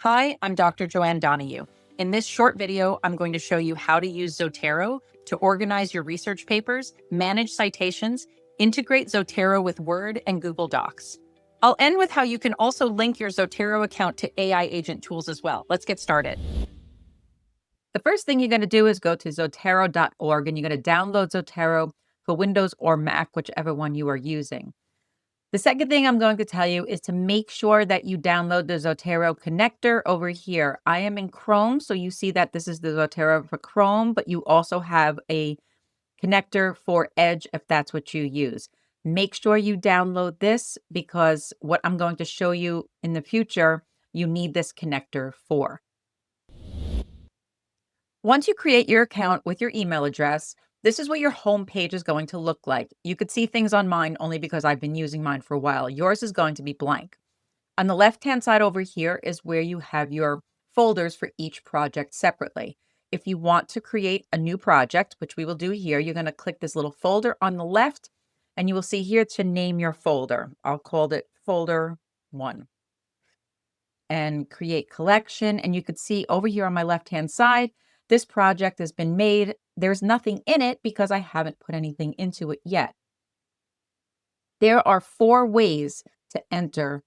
Hi, I'm Dr. Joanne Donahue. In this short video, I'm going to show you how to use Zotero to organize your research papers, manage citations, integrate Zotero with Word and Google Docs. I'll end with how you can also link your Zotero account to AI agent tools as well. Let's get started. The first thing you're going to do is go to zotero.org and you're going to download Zotero for Windows or Mac, whichever one you are using. The second thing I'm going to tell you is to make sure that you download the Zotero connector over here. I am in Chrome, so you see that this is the Zotero for Chrome, but you also have a connector for Edge if that's what you use. Make sure you download this because what I'm going to show you in the future, you need this connector for. Once you create your account with your email address, this is what your home page is going to look like. You could see things on mine only because I've been using mine for a while. Yours is going to be blank. On the left-hand side over here is where you have your folders for each project separately. If you want to create a new project, which we will do here, you're going to click this little folder on the left, and you will see here to name your folder. I'll call it folder 1 and create collection. And you could see over here on my left-hand side, this project has been made. There's nothing in it because I haven't put anything into it yet. There are 4 ways to enter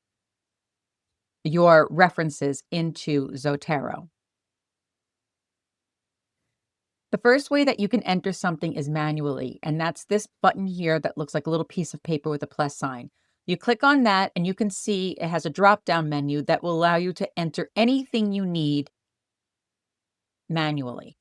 your references into Zotero. The first way that you can enter something is manually, and that's this button here that looks like a little piece of paper with a plus sign. You click on that and you can see it has a drop-down menu that will allow you to enter anything you need manually.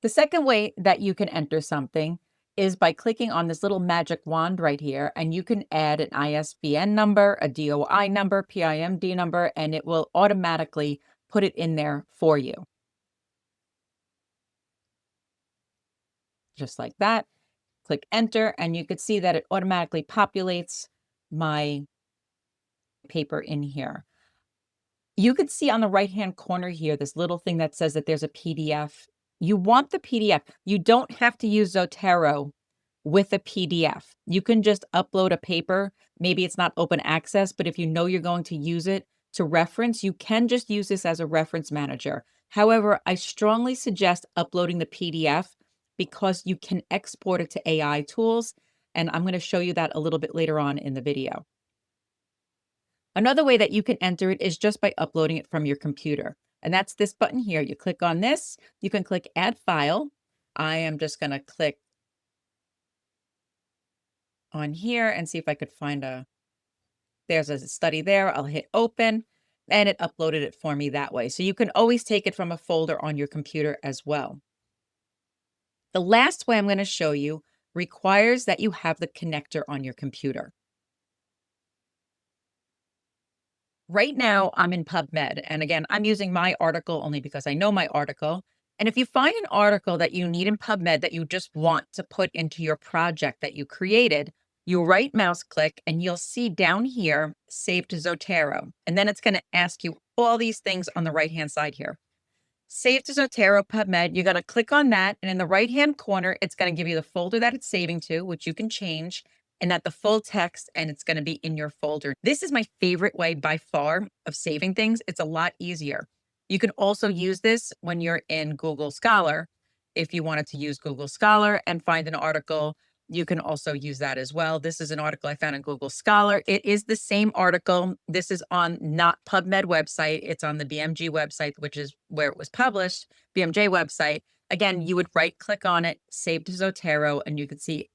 The second way that you can enter something is by clicking on this little magic wand right here, and you can add an ISBN number, a DOI number, PIMD number, and it will automatically put it in there for you. Just like that. Click enter, and you could see that it automatically populates my paper in here. You could see on the right-hand corner here, this little thing that says that there's a PDF. You want the PDF. You don't have to use Zotero with a PDF. You can just upload a paper. Maybe it's not open access, but if you know you're going to use it to reference, you can just use this as a reference manager. However, I strongly suggest uploading the PDF because you can export it to AI tools, and I'm going to show you that a little bit later on in the video. Another way that you can enter it is just by uploading it from your computer. And that's this button here. You click on this, you can click add file. I am just going to click on here and see if I could find there's a study there. I'll hit open and it uploaded it for me that way. So you can always take it from a folder on your computer as well. The last way I'm going to show you requires that you have the connector on your computer. Right now, I'm in PubMed. And again, I'm using my article only because I know my article. And if you find an article that you need in PubMed that you just want to put into your project that you created, you right mouse click and you'll see down here, Save to Zotero. And then it's going to ask you all these things on the right-hand side here. Save to Zotero PubMed, you're going to click on that. And in the right-hand corner, it's going to give you the folder that it's saving to, which you can change, and that the full text, and it's going to be in your folder. This is my favorite way by far of saving things. It's a lot easier. You can also use this when you're in Google Scholar. If you wanted to use Google Scholar and find an article, you can also use that as well. This is an article I found in Google Scholar. It is the same article. This is on not PubMed website. It's on the BMG website, which is where it was published, BMJ website. Again, you would right click on it, save to Zotero, and you can see.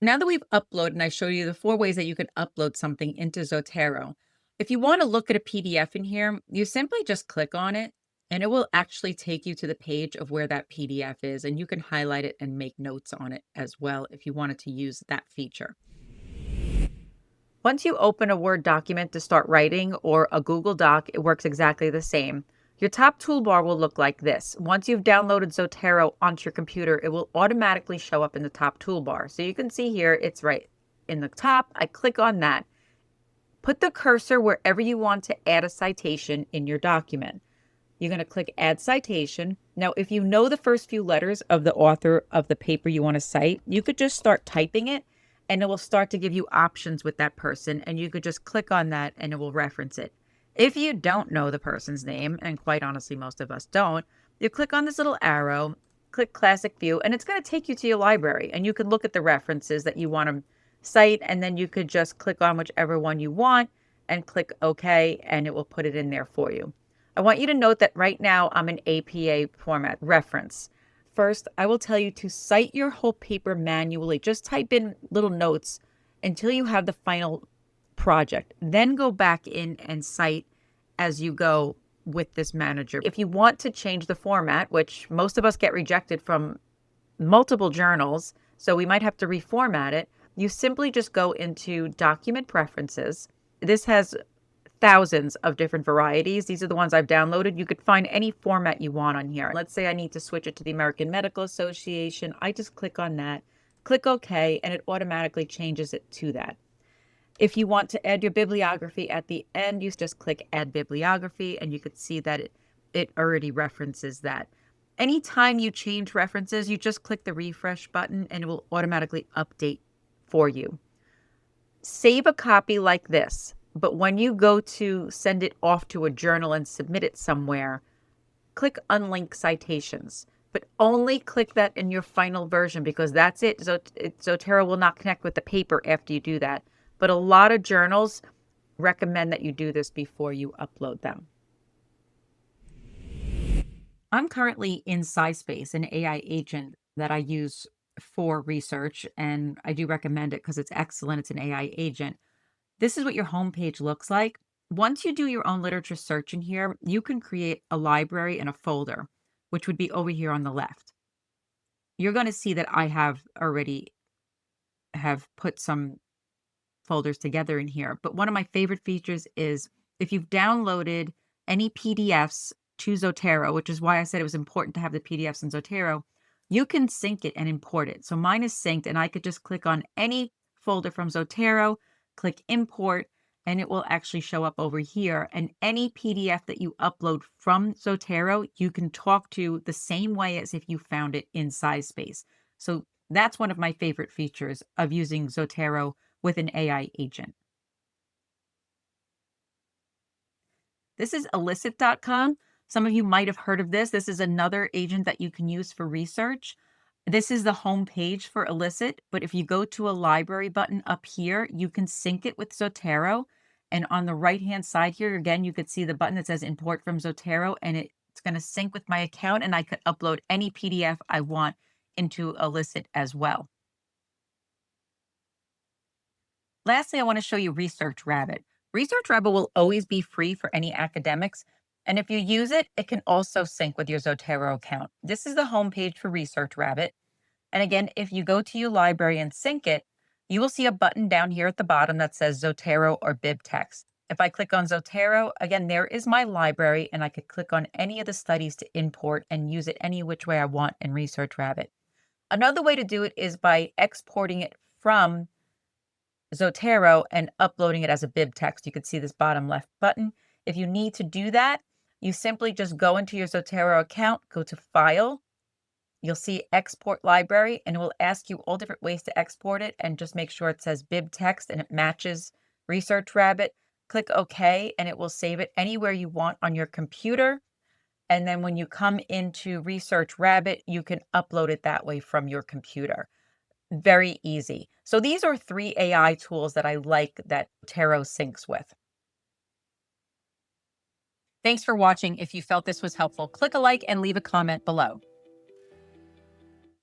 Now that we've uploaded, and I showed you the 4 ways that you can upload something into Zotero, if you want to look at a PDF in here, you simply just click on it, and it will actually take you to the page of where that PDF is, and you can highlight it and make notes on it as well if you wanted to use that feature. Once you open a Word document to start writing or a Google Doc, it works exactly the same. Your top toolbar will look like this. Once you've downloaded Zotero onto your computer, it will automatically show up in the top toolbar. So you can see here, it's right in the top. I click on that. Put the cursor wherever you want to add a citation in your document. You're going to click Add Citation. Now, if you know the first few letters of the author of the paper you want to cite, you could just start typing it, and it will start to give you options with that person. And you could just click on that and it will reference it. If you don't know the person's name, and quite honestly, most of us don't, you click on this little arrow, click classic view, and it's going to take you to your library. And you can look at the references that you want to cite, and then you could just click on whichever one you want and click OK, and it will put it in there for you. I want you to note that right now I'm in APA format reference. First, I will tell you to cite your whole paper manually. Just type in little notes until you have the final project. Then go back in and cite as you go with this manager. If you want to change the format, which most of us get rejected from multiple journals, so we might have to reformat it, you simply just go into document preferences. This has thousands of different varieties. These are the ones I've downloaded. You could find any format you want on here. Let's say I need to switch it to the American Medical Association. I just click on that, click OK, and it automatically changes it to that. If you want to add your bibliography at the end, you just click Add Bibliography, and you could see that it already references that. Anytime you change references, you just click the refresh button and it will automatically update for you. Save a copy like this, but when you go to send it off to a journal and submit it somewhere, click Unlink Citations, but only click that in your final version because that's it. Zotero will not connect with the paper after you do that. But a lot of journals recommend that you do this before you upload them. I'm currently in SciSpace, an AI agent that I use for research, and I do recommend it because it's excellent. It's an AI agent. This is what your homepage looks like. Once you do your own literature search in here, you can create a library and a folder, which would be over here on the left. You're going to see that I have already have put some folders together in here. But one of my favorite features is if you've downloaded any PDFs to Zotero, which is why I said it was important to have the PDFs in Zotero, you can sync it and import it. So mine is synced, and I could just click on any folder from Zotero, click import, and it will actually show up over here. And any PDF that you upload from Zotero, you can talk to the same way as if you found it in SciSpace. So that's one of my favorite features of using Zotero with an AI agent. This is elicit.com. Some of you might have heard of this. This is another agent that you can use for research. This is the home page for Elicit, but if you go to a library button up here, you can sync it with Zotero. And on the right-hand side here, again, you could see the button that says import from Zotero, and it's going to sync with my account, and I could upload any PDF I want into Elicit as well. Lastly, I want to show you Research Rabbit. Research Rabbit will always be free for any academics. And if you use it, it can also sync with your Zotero account. This is the homepage for Research Rabbit. And again, if you go to your library and sync it, you will see a button down here at the bottom that says Zotero or BibTeX. If I click on Zotero, again, there is my library, and I could click on any of the studies to import and use it any which way I want in Research Rabbit. Another way to do it is by exporting it from Zotero and uploading it as a BibTeX. You can see this bottom left button. If you need to do that, you simply just go into your Zotero account, go to File. You'll see Export Library, and it will ask you all different ways to export it, and just make sure it says BibTeX and it matches Research Rabbit. Click OK, and it will save it anywhere you want on your computer. And then when you come into Research Rabbit, you can upload it that way from your computer. Very easy. So these are 3 AI tools that I like that Zotero syncs with. Thanks for watching. If you felt this was helpful, click a like and leave a comment below.